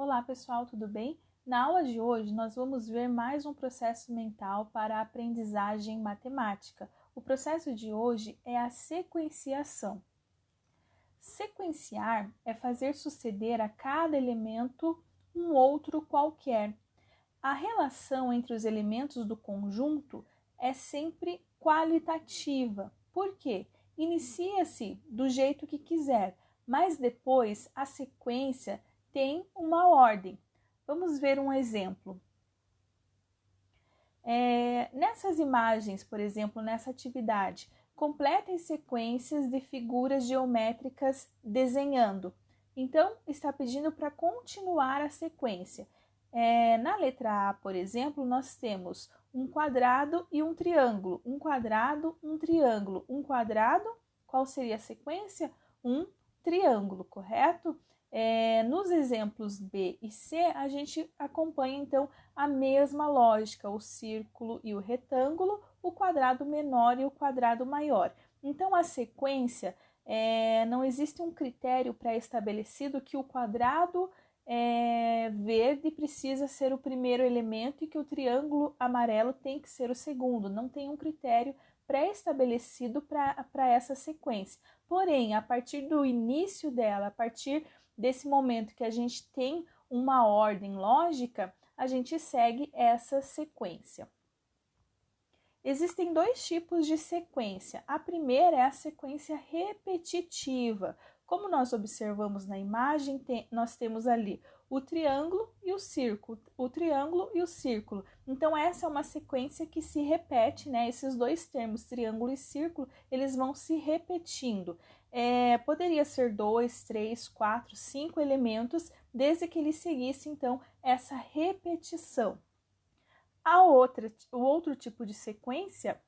Olá pessoal, tudo bem? Na aula de hoje nós vamos ver mais um processo mental para a aprendizagem matemática. O processo de hoje é a sequenciação. Sequenciar é fazer suceder a cada elemento um outro qualquer. A relação entre os elementos do conjunto é sempre qualitativa. Por quê? Inicia-se do jeito que quiser, mas depois a sequência tem uma ordem. Vamos ver um exemplo. Nessas imagens, por exemplo, nessa atividade, completem sequências de figuras geométricas desenhando. Então, está pedindo para continuar a sequência. Na letra A, por exemplo, nós temos um quadrado e um triângulo. Um quadrado, um triângulo. Um quadrado, qual seria a sequência? Um triângulo, correto? Nos exemplos B e C, a gente acompanha então a mesma lógica, o círculo e o retângulo, o quadrado menor e o quadrado maior. Então, a sequência, não existe um critério pré-estabelecido que o quadrado verde precisa ser o primeiro elemento e que o triângulo amarelo tem que ser o segundo. Não tem um critério pré-estabelecido para essa sequência. Porém, a partir do início dela, a partir desse momento que a gente tem uma ordem lógica, a gente segue essa sequência. Existem dois tipos de sequência. A primeira é a sequência repetitiva. Como nós observamos na imagem, nós temos ali o triângulo e o círculo, o triângulo e o círculo. Então, essa é uma sequência que se repete, né? Esses dois termos, triângulo e círculo, eles vão se repetindo. Poderia ser 2, 3, 4, 5 elementos, desde que ele seguisse, então, essa repetição. O outro tipo de sequência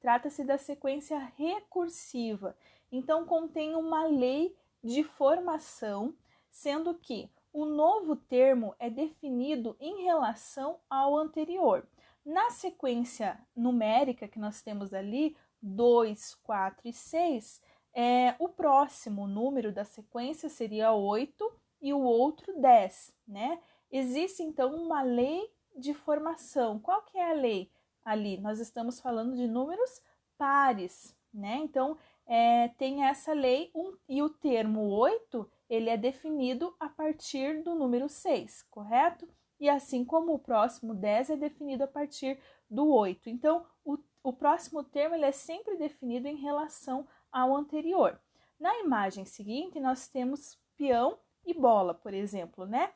trata-se da sequência recursiva. Então, contém uma lei de formação, sendo que o novo termo é definido em relação ao anterior. Na sequência numérica que nós temos ali, 2, 4 e 6, o próximo número da sequência seria 8 e o outro 10, né? Existe, então, uma lei de formação. Qual que é a lei? Ali nós estamos falando de números pares, né? Então, tem essa lei e o termo 8, ele é definido a partir do número 6, correto? E assim como o próximo 10 é definido a partir do 8. Então, o próximo termo ele é sempre definido em relação ao anterior. Na imagem seguinte, nós temos peão e bola, por exemplo, né?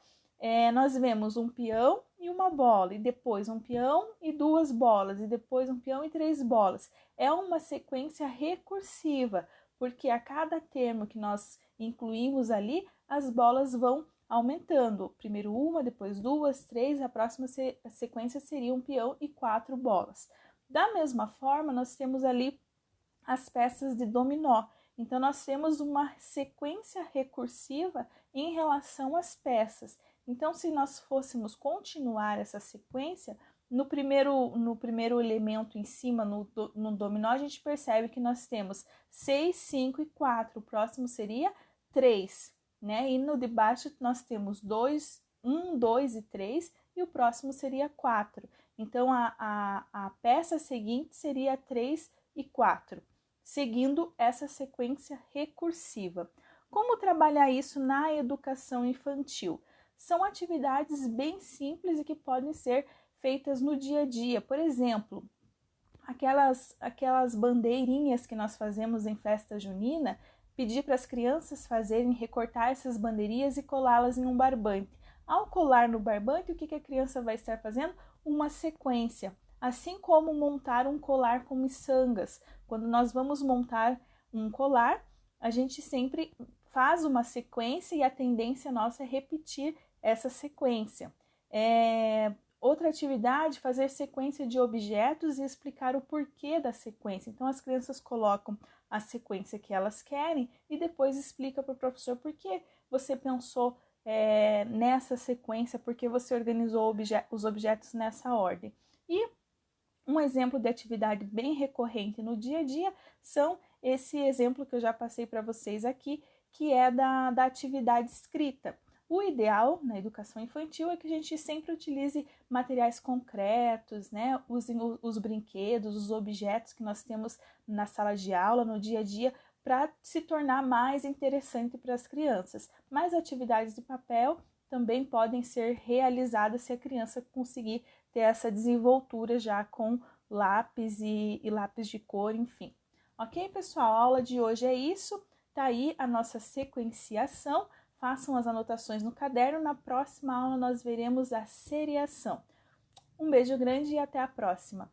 Nós vemos um peão e uma bola, e depois um peão e duas bolas, e depois um peão e três bolas. É uma sequência recursiva, porque a cada termo que nós incluímos ali, as bolas vão aumentando. Primeiro uma, depois duas, três, a próxima sequência seria um peão e 4 bolas. Da mesma forma, nós temos ali as peças de dominó. Então, nós temos uma sequência recursiva em relação às peças. Então, se nós fôssemos continuar essa sequência, no primeiro elemento em cima, no dominó, a gente percebe que nós temos 6, 5 e 4. O próximo seria 3, né? E no de baixo nós temos 2, 1, 2 e 3, e o próximo seria 4. Então, a peça seguinte seria 3 e 4, seguindo essa sequência recursiva. Como trabalhar isso na educação infantil? São atividades bem simples e que podem ser feitas no dia a dia. Por exemplo, aquelas bandeirinhas que nós fazemos em festa junina, pedir para as crianças fazerem, recortar essas bandeirinhas e colá-las em um barbante. Ao colar no barbante, o que a criança vai estar fazendo? Uma sequência. Assim como montar um colar com miçangas. Quando nós vamos montar um colar, a gente sempre faz uma sequência e a tendência nossa é repetir essa sequência. Outra atividade, fazer sequência de objetos e explicar o porquê da sequência. Então, as crianças colocam a sequência que elas querem e depois explica para o professor por que você pensou nessa sequência, por que você organizou os objetos nessa ordem. E um exemplo de atividade bem recorrente no dia a dia são esse exemplo que eu já passei para vocês aqui, que é da atividade escrita. O ideal na educação infantil é que a gente sempre utilize materiais concretos, né? Usem os brinquedos, os objetos que nós temos na sala de aula, no dia a dia, para se tornar mais interessante para as crianças. Mas atividades de papel também podem ser realizadas se a criança conseguir ter essa desenvoltura já com lápis e lápis de cor, enfim. Ok, pessoal? A aula de hoje é isso. Tá aí a nossa sequenciação. Façam as anotações no caderno. Na próxima aula nós veremos a seriação. Um beijo grande e até a próxima!